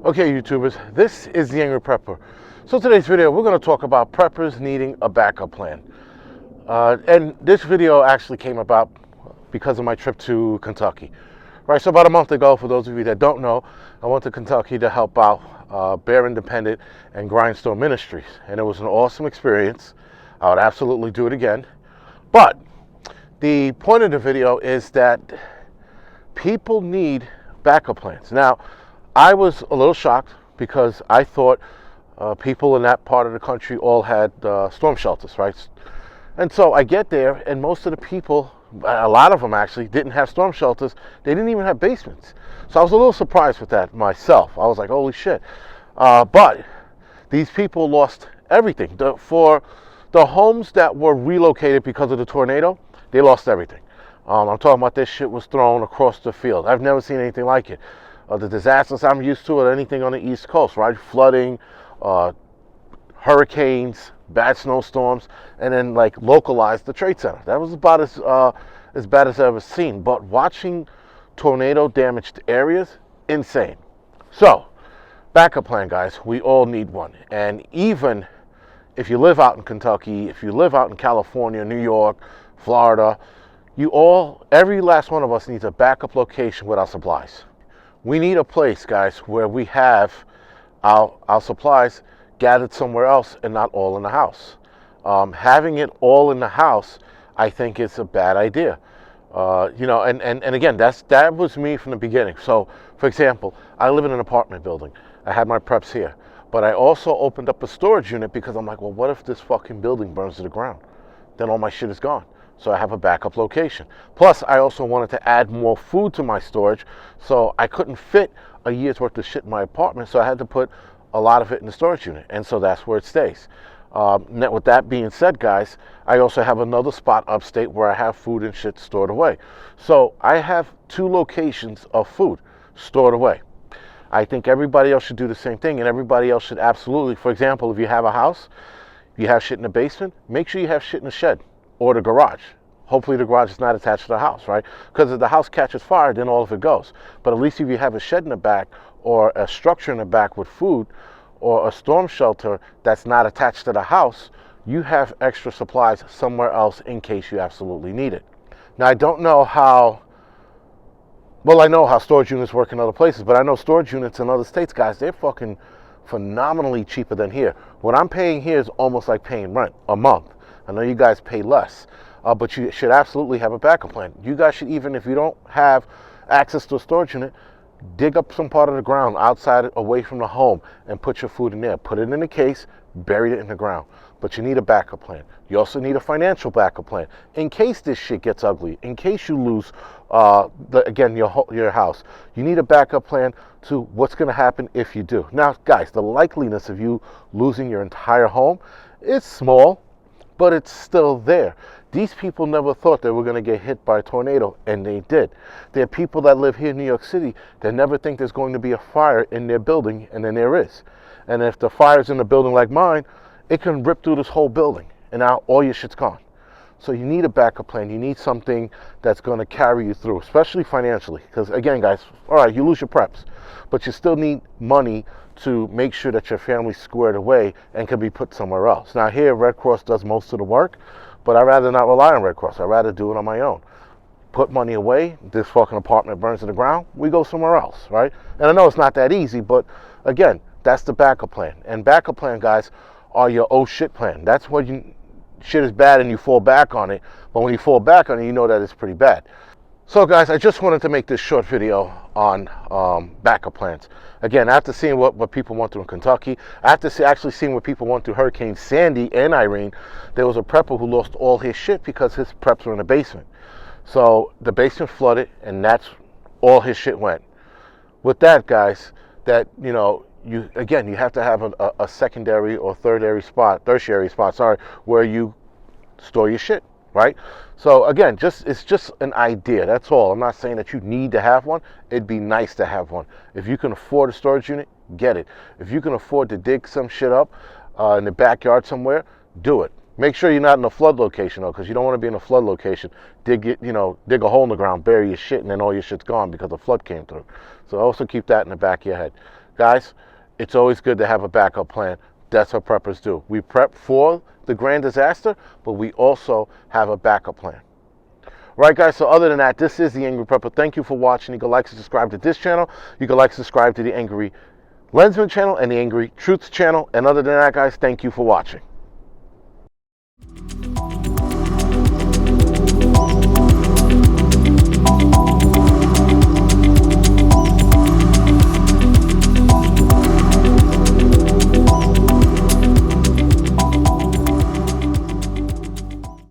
Okay, YouTubers, this is the Angryprepper. So today's video, we're going to talk about preppers needing a backup plan. And this video actually came about because of my trip to Kentucky. Right, so about a month ago, for those of you that don't know, I went to Kentucky to help out Bear Independent and Grindstone Ministries. And it was an awesome experience. I would absolutely do it again. But the point of the video is that people need backup plans. Now, I was a little shocked because I thought people in that part of the country all had storm shelters, right? And so I get there, and most of the people, a lot of them actually, didn't have storm shelters. They didn't even have basements. So I was a little surprised with that myself. I was like, holy shit. But these people lost everything. For the homes that were relocated because of the tornado, they lost everything. I'm talking about this shit was thrown across the field. I've never seen anything like it. The disasters I'm used to or anything on the East Coast, right? Flooding, hurricanes, bad snowstorms, and then like localized the Trade Center. That was about as bad as I've ever seen. But watching tornado damaged areas, insane. So, backup plan, guys. We all need one. And even if you live out in Kentucky, if you live out in California, New York, Florida, every last one of us needs a backup location with our supplies. We need a place, guys, where we have our supplies gathered somewhere else and not all in the house. Having it all in the house, I think, is a bad idea. And again, that was me from the beginning. So, for example, I live in an apartment building. I had my preps here. But I also opened up a storage unit because I'm like, well, what if this fucking building burns to the ground? Then all my shit is gone. So I have a backup location. Plus, I also wanted to add more food to my storage, so I couldn't fit a year's worth of shit in my apartment, so I had to put a lot of it in the storage unit, and so that's where it stays. With that being said, guys, I also have another spot upstate where I have food and shit stored away. So I have 2 locations of food stored away. I think everybody else should do the same thing, and everybody else should absolutely, for example, if you have a house, you have shit in the basement, make sure you have shit in the shed or the garage. Hopefully the garage is not attached to the house, right? Because if the house catches fire, then all of it goes. But at least if you have a shed in the back or a structure in the back with food or a storm shelter that's not attached to the house, you have extra supplies somewhere else in case you absolutely need it. Now, I don't know how, well, I know how storage units work in other places, but I know storage units in other states, guys, they're fucking phenomenally cheaper than here. What I'm paying here is almost like paying rent a month. I know you guys pay less, but you should absolutely have a backup plan. You guys should, even if you don't have access to a storage unit, dig up some part of the ground outside, away from the home, and put your food in there. Put it in a case, bury it in the ground. But you need a backup plan. You also need a financial backup plan in case this shit gets ugly, in case you lose, your house. You need a backup plan to what's going to happen if you do. Now, guys, the likeliness of you losing your entire home is small, but it's still there. These people never thought they were going to get hit by a tornado, and they did. There are people that live here in New York City that never think there's going to be a fire in their building, and then there is. And if the fire's in a building like mine, it can rip through this whole building, and now all your shit's gone. So you need a backup plan. You need something that's going to carry you through, especially financially. Because again, guys, all right, you lose your preps, but you still need money to make sure that your family's squared away and can be put somewhere else. Now here, Red Cross does most of the work, but I'd rather not rely on Red Cross. I'd rather do it on my own. Put money away, this fucking apartment burns to the ground, we go somewhere else, right? And I know it's not that easy, but again, that's the backup plan. And backup plan, guys, are your oh shit plan. That's when shit is bad and you fall back on it, but when you fall back on it, you know that it's pretty bad. So guys, I just wanted to make this short video on backup plans. Again, after seeing what people went through in Kentucky, after actually seeing what people went through Hurricane Sandy and Irene, there was a prepper who lost all his shit because his preps were in the basement. So the basement flooded, and that's all his shit went. With that, guys, that, you have to have a secondary or tertiary spot, where you store your shit, right? So again, it's just an idea. That's all. I'm not saying that you need to have one. It'd be nice to have one. If you can afford a storage unit, get it. If you can afford to dig some shit up in the backyard somewhere, do it. Make sure you're not in a flood location, though, because you don't want to be in a flood location. Dig a hole in the ground, bury your shit, and then all your shit's gone because the flood came through. So also keep that in the back of your head. Guys, it's always good to have a backup plan. That's what preppers do. We prep for the grand disaster, but we also have a backup plan. Right, guys, so other than that, this is the Angry Prepper. Thank you for watching. You can like and subscribe to this channel. You can like and subscribe to the Angry Lensman channel and the Angry Truths channel. And other than that, guys, thank you for watching.